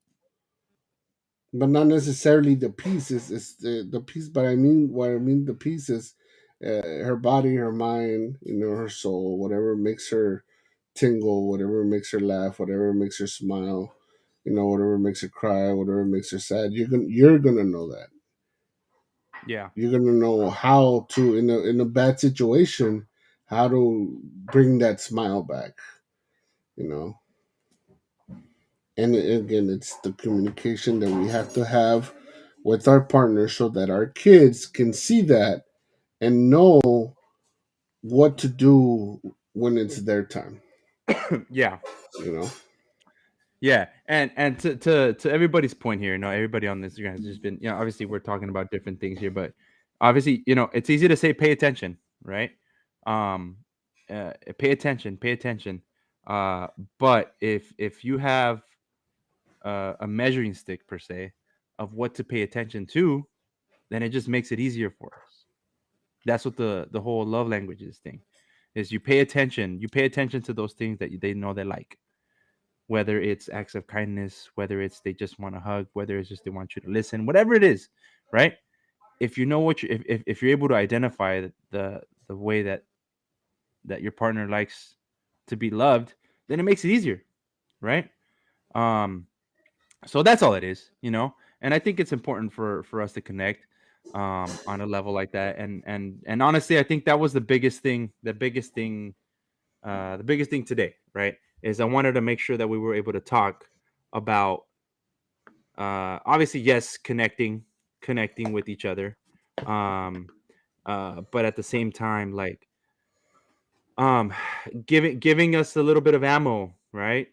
But not necessarily the piece is the piece. But what I mean the piece is her body, her mind, her soul, whatever makes her tingle, whatever makes her laugh, whatever makes her smile, whatever makes her cry, whatever makes her sad. You're gonna know that. Yeah. You're gonna know how to, in a bad situation, how to bring that smile back. You know, and again, it's the communication that we have to have with our partner so that our kids can see that and know what to do when it's their time. Yeah. You know, Yeah, and to everybody's point here, everybody on this has just been, obviously we're talking about different things here, but obviously, it's easy to say pay attention, right? Um, pay attention, pay attention. Uh, but if you have a measuring stick per se of what to pay attention to, then it just makes it easier for us. That's what the whole love languages thing is. You pay attention to those things that they know they like, whether it's acts of kindness, whether it's they just want to hug, whether it's just they want you to listen, whatever it is, right? if you know what you if you're able to identify the way that your partner likes to be loved, then it makes it easier, right? Um, so that's all it is, you know. And I think it's important for us to connect on a level like that. And honestly, I think that was the biggest thing. The biggest thing today, right? Is I wanted to make sure that we were able to talk about obviously yes, connecting with each other, um, but at the same time, like um giving us a little bit of ammo, right?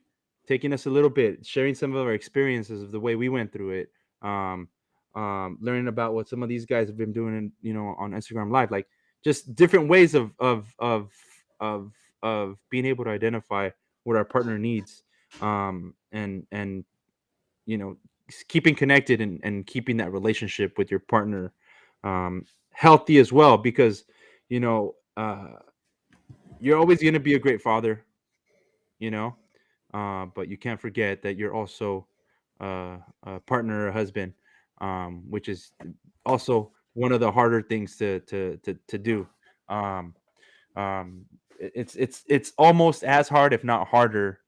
Taking us a little bit, sharing some of our experiences of the way we went through it, um learning about what some of these guys have been doing in, on Instagram live, like just different ways of of being able to identify what our partner needs, and you know keeping connected, and keeping that relationship with your partner healthy as well, because you know uh you're always going to be a great father, you know, but you can't forget that you're also a partner, a husband, which is also one of the harder things to do. Um, it's almost as hard, if not harder,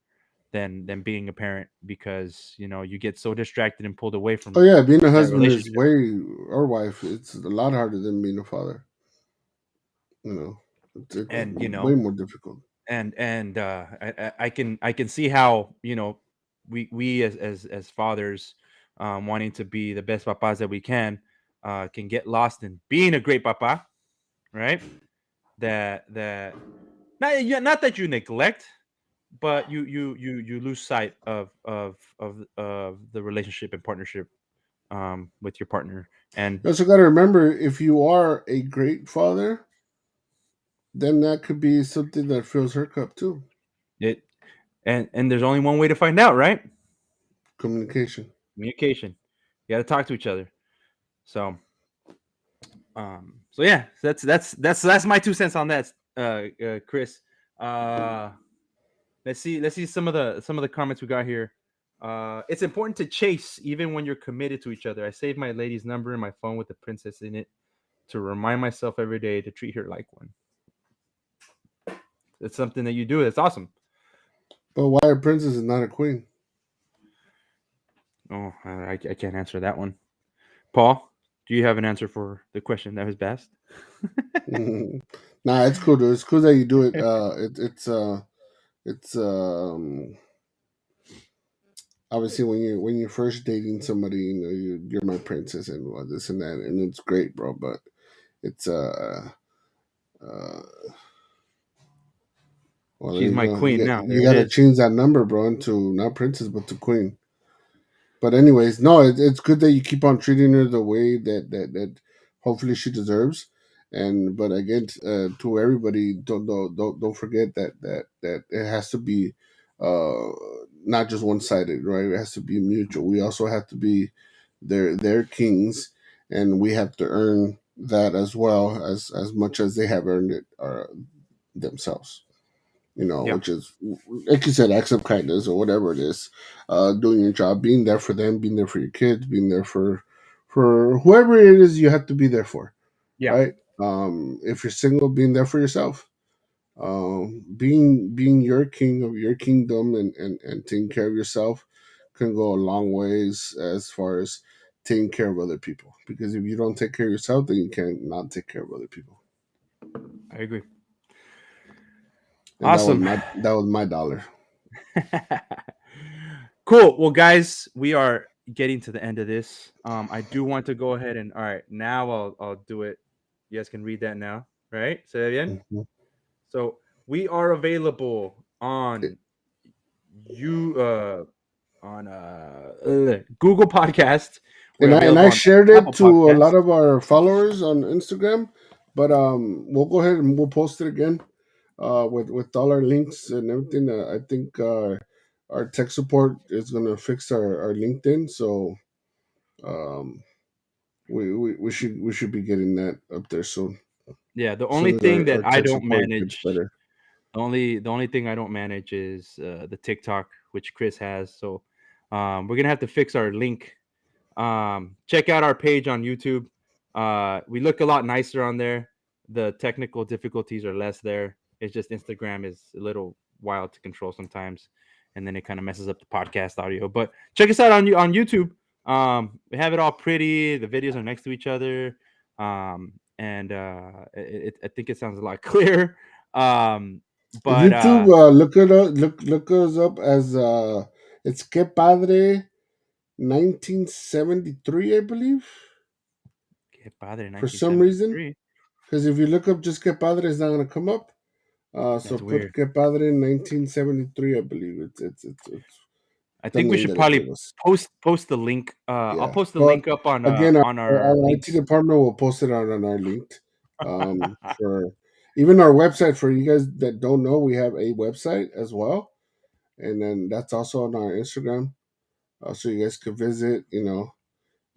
than being a parent, because you get so distracted and pulled away Oh from yeah, being a that husband is relationship. way, or wife. It's a lot harder than being a father. You know, it's And way more difficult. I can see how we as fathers, wanting to be the best papas that we can get lost in being a great papa, right? That not that you neglect, but you lose sight of the relationship and partnership with your partner. And You also got to remember, if you are a great father, then that could be something that fills her cup too. it and there's only one way to find out, right? Communication. Communication. You got to talk to each other. So so yeah, that's my 2 cents on that, Chris. Uh, let's see some of the comments we got here. It's important to chase even when you're committed to each other. I saved my lady's number in my phone with the princess in it to remind myself every day to treat her like one. It's something that you do. That's awesome. But why a princess is not a queen? Oh, I can't answer that one. Paul, do you have an answer for the question that was best? Nah, it's cool, dude. It's cool that you do it. It's obviously when you're first dating somebody, you're my princess and this and that, and it's great, bro. But it's uh well, there She's you my go. queen now. You There it got to is. change that number, bro, into not princess but to queen. But anyways, no, it's good that you keep on treating her the way that hopefully she deserves. And but again, to everybody, don't forget that it has to be uh, not just one sided, right? It has to be mutual. We also have to be their kings, and we have to earn that as well as much as they have earned it themselves, Yeah. which is, like you said, acts of kindness or whatever it is, doing your job, being there for them, being there for your kids, being there for whoever it is you have to be there for, Yeah. right? If you're single, being there for yourself, being your king of your kingdom, and taking care of yourself can go a long ways as far as taking care of other people. Because if you don't take care of yourself, then you can't not take care of other people. I agree. And Awesome. that was my dollar. Cool. Well, guys, we are getting to the end of this. I do want to go ahead and all right, now I'll do it. You guys can read that now, right? Say that again. Mhm. So we are available on you on Google Podcast. We're And available I on shared it Apple to a lot Podcast. of our followers on Instagram, but we'll go ahead and we'll post it again, with all our links and everything. I think our tech support is gonna fix our LinkedIn, so um, we should be getting that up there soon. Yeah, the As only soon as thing that our I tech don't support gets manage, better. the only thing I don't manage is the TikTok, which Chris has. So we're gonna have to fix our link. Check out our page on YouTube. We look a lot nicer on there. The technical difficulties are less there. It's just Instagram is a little wild to control sometimes, and then it kind of messes up the podcast audio. But check us out on YouTube. We have it all pretty. The videos are next to each other, and I think it sounds a lot clearer. Um, but YouTube, look it up. Look us up as it's Que Padre 1973, I believe. Que Padre For some reason, 1973. because if you look up just Que Padre, it's not gonna come up. So That's put weird. Que Padre 1973, I believe. It's I the think we name should that it probably gave us. post the link. I'll Yeah, post the but link up again, on our our IT links. department will post it on our link. For even our website. For you guys that don't know, we have a website as well, and then that's also on our Instagram. So you guys could visit.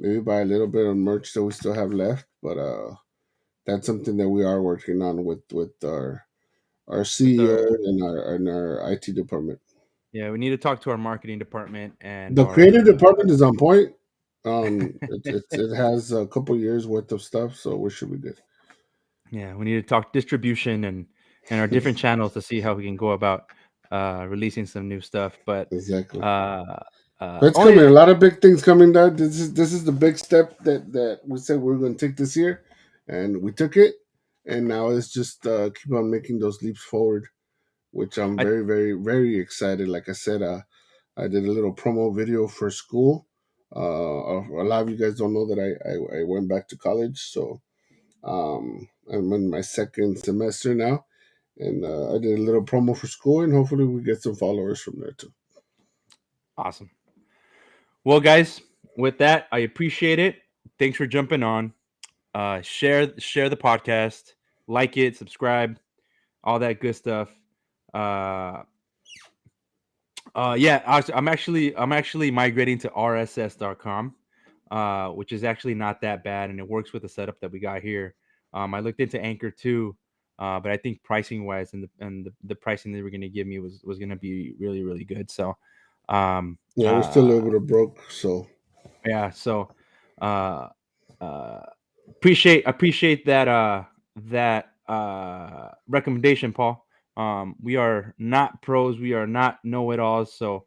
Maybe buy a little bit of merch that we still have left, but that's something that we are working on with our With CEO our and our IT department. Yeah, we need to talk to our marketing department and The our creative department is on point. It has a couple years worth of stuff, so we should be good. yeah, we need to talk distribution and our different channels to see how we can go about releasing some new stuff. But Exactly. uh But it's coming. A only lot of big things coming down. This is the big step that we said we are going to take this year, and we took it, and now it's just keep on making those leaps forward, which I'm I very, very, very excited. Like I said, I did a little promo video for school. A lot of you guys don't know that I went back to college, so I'm in my second semester now, and I did a little promo for school, and hopefully we get some followers from there too. Awesome. Well, guys, with that, I appreciate it. Thanks for jumping on. Share the podcast, like it, subscribe, all that good stuff. Uh, yeah, I'm actually migrating to rss.com, which is actually not that bad, and it works with the setup that we got here. I looked into Anchor too, but I think pricing wise and the pricing they were going to give me was going to be really really good. So, um, Yeah, we're still a uh, little bit broke, so yeah, so uh, uh, appreciate that recommendation, Paul. We are not pros, we are not know it alls, so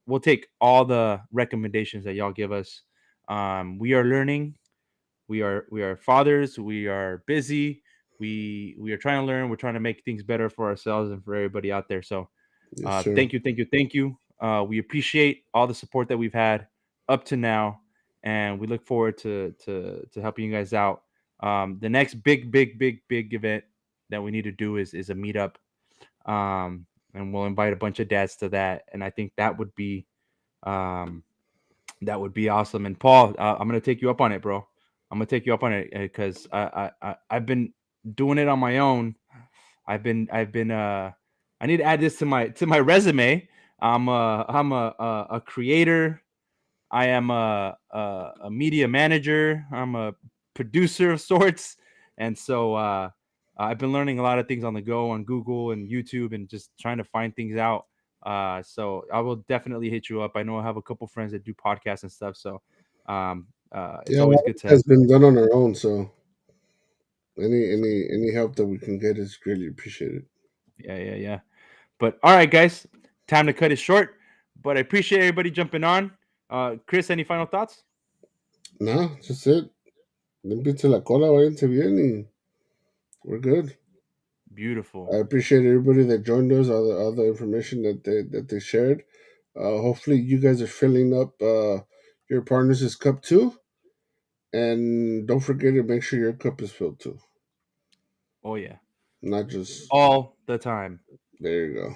we'll take all the recommendations that y'all give us. We are learning. We are fathers. We are busy. We are trying to learn. We're trying to make things better for ourselves and for everybody out there. So, yes, sir. thank you, thank you, thank you. We appreciate all the support that we've had up to now, and we look forward to helping you guys out. The next big event that we need to do is a meetup, and we'll invite a bunch of dads to that. And I think um, that would be awesome. And Paul, I'm gonna take you up on it, bro. I'm gonna take you up on it because I've been doing it on my own. I've been I need to add this to my resume. I'm a creator. I am a media manager. I'm a producer of sorts, and so I've been learning a lot of things on the go on Google and YouTube, and just trying to find things out. So I will definitely hit you up. I know I have a couple friends that do podcasts and stuff, so it's Yeah, a always lot of good it to have. has been done on our own, so any help that we can get is greatly appreciated. Yeah, yeah, yeah. But all right, guys, time to cut it short. But I appreciate everybody jumping on. Chris, any final thoughts? No, just it. Límpiense la cola, váyanse bien, y we're good. Beautiful. I appreciate everybody that joined us, all the information that they shared. Hopefully, you guys are filling up your partners' cup too, and don't forget to make sure your cup is filled too, Oh yeah, not just all the time. there. You go.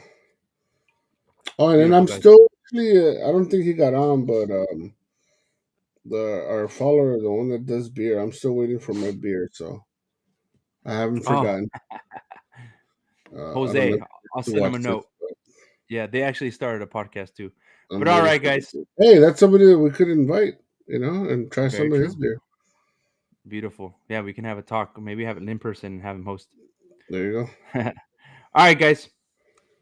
Oh, and then Beautiful, I'm guys. still actually. I don't think he got on, but the our follower, the one that does beer, I'm still waiting for my beer, so I haven't Oh, forgotten. I don't know Jose, if I'll you send him a watched this, note. but Yeah, they actually started a podcast too. But I'm all waiting right, for my guys. beer. Hey, that's somebody that we could invite, and try Very some of his true. beer. Beautiful. Yeah, we can have a talk. Maybe have it in person and have him host. There you go. All right, guys.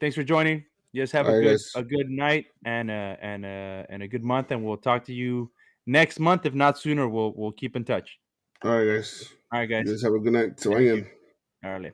Thanks for joining. You guys have All right, a guys. good night and a good month, and we'll talk to you next month. If not sooner, we'll keep in touch. All right, guys. All right, You guys. guys have a good night. Se Thank you. vayan. Órale.